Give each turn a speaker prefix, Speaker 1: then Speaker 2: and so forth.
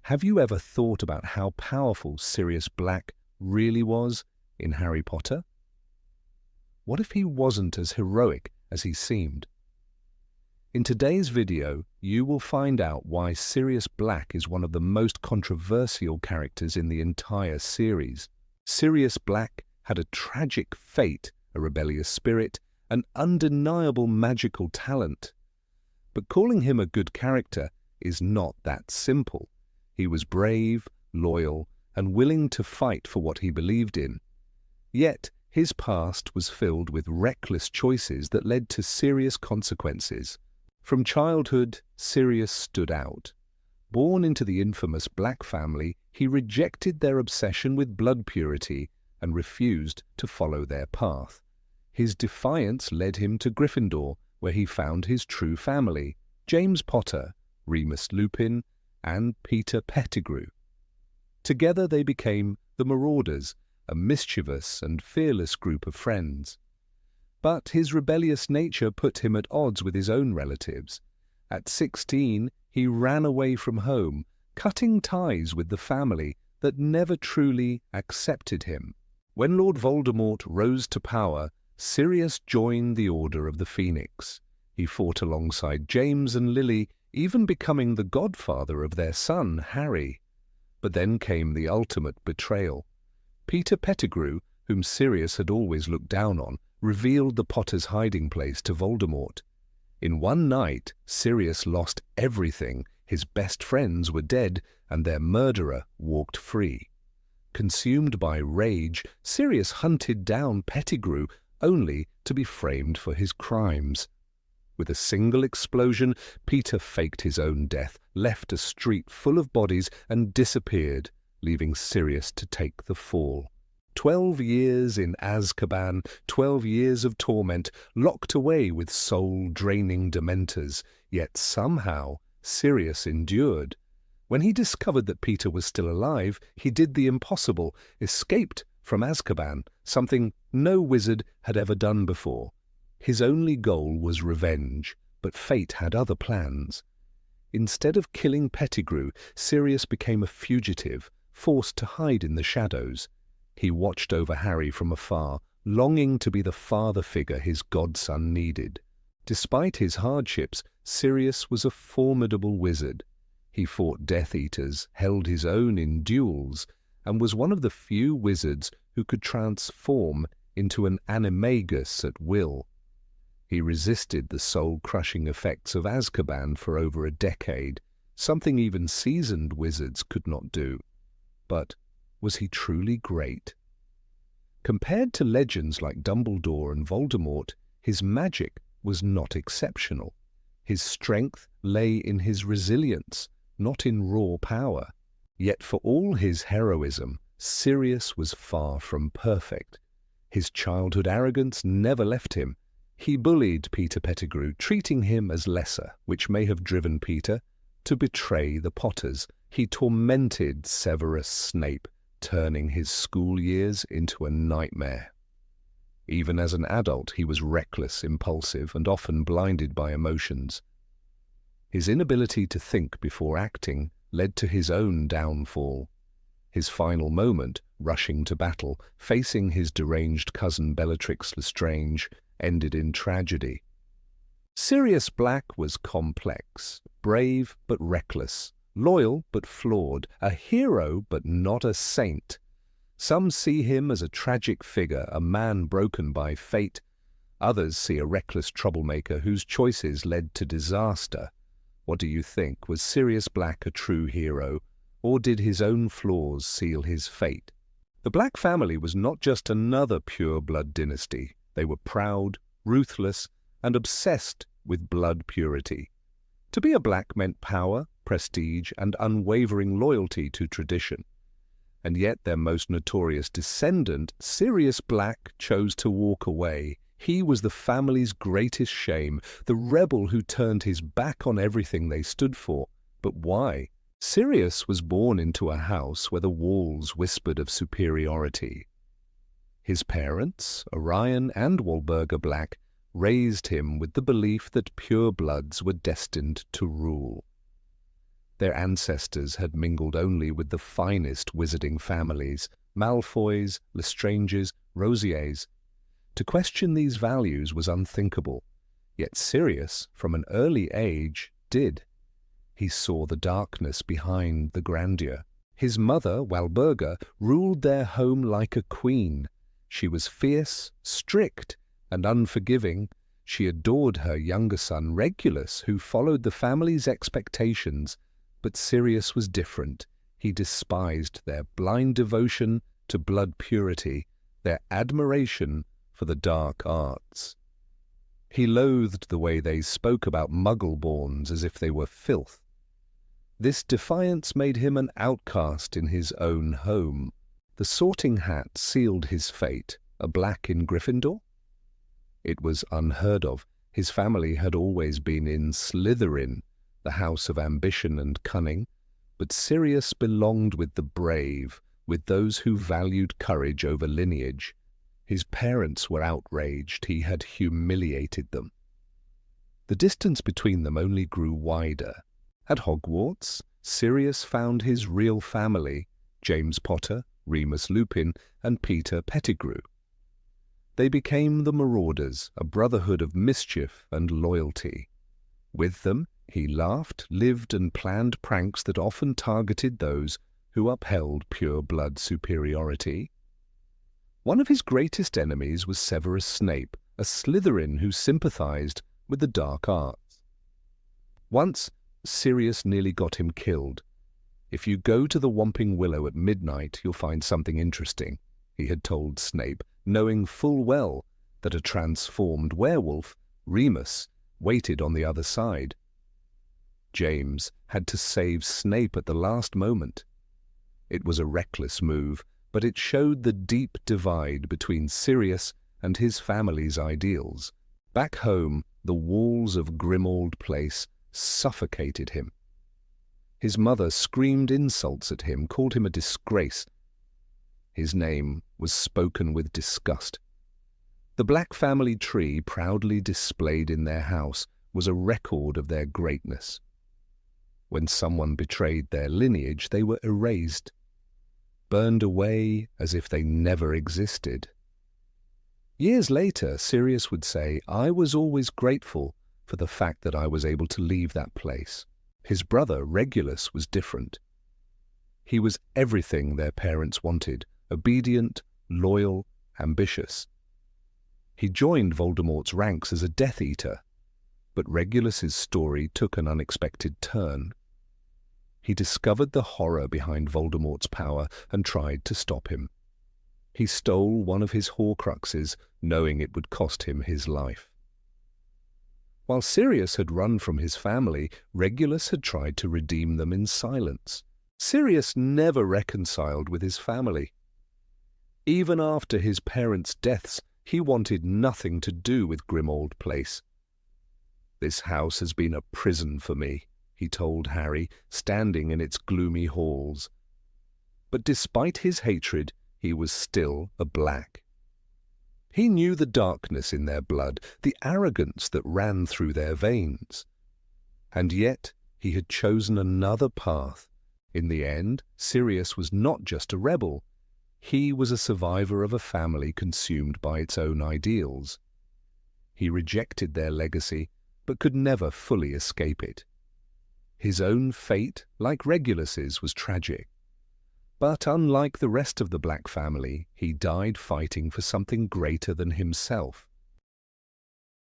Speaker 1: Have you ever thought about how powerful Sirius Black really was in Harry Potter? What if he wasn't as heroic as he seemed? In today's video, you will find out why Sirius Black is one of the most controversial characters in the entire series. Sirius Black had a tragic fate, a rebellious spirit, an undeniable magical talent. But calling him a good character is not that simple. He was brave, loyal, and willing to fight for what he believed in. Yet, his past was filled with reckless choices that led to serious consequences. From childhood, Sirius stood out. Born into the infamous Black family, he rejected their obsession with blood purity and refused to follow their path. His defiance led him to Gryffindor, where he found his true family, James Potter, Remus Lupin, and Peter Pettigrew. Together they became the Marauders, a mischievous and fearless group of friends. But his rebellious nature put him at odds with his own relatives. At 16, he ran away from home, cutting ties with the family that never truly accepted him. When Lord Voldemort rose to power, Sirius joined the Order of the Phoenix. He fought alongside James and Lily, even becoming the godfather of their son, Harry. But then came the ultimate betrayal. Peter Pettigrew, whom Sirius had always looked down on, revealed the Potter's hiding place to Voldemort. In one night, Sirius lost everything. His best friends were dead, and their murderer walked free. Consumed by rage, Sirius hunted down Pettigrew, only to be framed for his crimes. With a single explosion, Peter faked his own death, left a street full of bodies, and disappeared, leaving Sirius to take the fall. 12 years in Azkaban, 12 years of torment, locked away with soul-draining dementors, yet somehow Sirius endured. When he discovered that Peter was still alive, he did the impossible, escaped from Azkaban, something no wizard had ever done before. His only goal was revenge, but fate had other plans. Instead of killing Pettigrew, Sirius became a fugitive, forced to hide in the shadows. He watched over Harry from afar, longing to be the father figure his godson needed. Despite his hardships, Sirius was a formidable wizard. He fought Death Eaters, held his own in duels, and was one of the few wizards who could transform into an animagus at will. He resisted the soul-crushing effects of Azkaban for over a decade, something even seasoned wizards could not do. But was he truly great? Compared to legends like Dumbledore and Voldemort, his magic was not exceptional. His strength lay in his resilience, not in raw power. Yet for all his heroism, Sirius was far from perfect. His childhood arrogance never left him. He bullied Peter Pettigrew, treating him as lesser, which may have driven Peter to betray the Potters. He tormented Severus Snape, turning his school years into a nightmare. Even as an adult, he was reckless, impulsive, and often blinded by emotions. His inability to think before acting led to his own downfall. His final moment, rushing to battle, facing his deranged cousin Bellatrix Lestrange, ended in tragedy. Sirius Black was complex, brave but reckless, loyal but flawed, a hero but not a saint. Some see him as a tragic figure, a man broken by fate. Others see a reckless troublemaker whose choices led to disaster. What do you think? Was Sirius Black a true hero, or did his own flaws seal his fate? The Black family was not just another pure-blood dynasty. They were proud, ruthless, and obsessed with blood purity. To be a Black meant power, prestige, and unwavering loyalty to tradition. And yet their most notorious descendant, Sirius Black, chose to walk away. He was the family's greatest shame, the rebel who turned his back on everything they stood for. But why? Sirius was born into a house where the walls whispered of superiority. His parents, Orion and Walburga Black, raised him with the belief that purebloods were destined to rule. Their ancestors had mingled only with the finest wizarding families, Malfoys, Lestranges, Rosiers. To question these values was unthinkable, yet Sirius, from an early age, did. He saw the darkness behind the grandeur. His mother, Walburga, ruled their home like a queen. She was fierce, strict, and unforgiving. She adored her younger son, Regulus, who followed the family's expectations. But Sirius was different. He despised their blind devotion to blood purity, their admiration for the dark arts. He loathed the way they spoke about Muggle-borns as if they were filth. This defiance made him an outcast in his own home. The Sorting Hat sealed his fate, a black in Gryffindor? It was unheard of. His family had always been in Slytherin, the house of ambition and cunning, but Sirius belonged with the brave, with those who valued courage over lineage. His parents were outraged. He had humiliated them. The distance between them only grew wider. At Hogwarts, Sirius found his real family, James Potter, Remus Lupin, and Peter Pettigrew. They became the Marauders, a brotherhood of mischief and loyalty. With them, he laughed, lived, and planned pranks that often targeted those who upheld pure-blood superiority. One of his greatest enemies was Severus Snape, a Slytherin who sympathized with the dark arts. Once, Sirius nearly got him killed. "If you go to the Whomping Willow at midnight, you'll find something interesting," he had told Snape, knowing full well that a transformed werewolf, Remus, waited on the other side. James had to save Snape at the last moment. It was a reckless move, but it showed the deep divide between Sirius and his family's ideals. Back home, the walls of Grimmauld Place suffocated him. His mother screamed insults at him, called him a disgrace. His name was spoken with disgust. The black family tree, proudly displayed in their house, was a record of their greatness. When someone betrayed their lineage, they were erased, burned away as if they never existed. Years later, Sirius would say, "I was always grateful for the fact that I was able to leave that place." His brother, Regulus, was different. He was everything their parents wanted: obedient, loyal, ambitious. He joined Voldemort's ranks as a Death Eater, but Regulus's story took an unexpected turn. He discovered the horror behind Voldemort's power and tried to stop him. He stole one of his Horcruxes, knowing it would cost him his life. While Sirius had run from his family, Regulus had tried to redeem them in silence. Sirius never reconciled with his family. Even after his parents' deaths, he wanted nothing to do with Grimmauld Place. "This house has been a prison for me," he told Harry, standing in its gloomy halls. But despite his hatred, he was still a Black. He knew the darkness in their blood, the arrogance that ran through their veins. And yet he had chosen another path. In the end, Sirius was not just a rebel. He was a survivor of a family consumed by its own ideals. He rejected their legacy, but could never fully escape it. His own fate, like Regulus's, was tragic. But unlike the rest of the Black family, he died fighting for something greater than himself.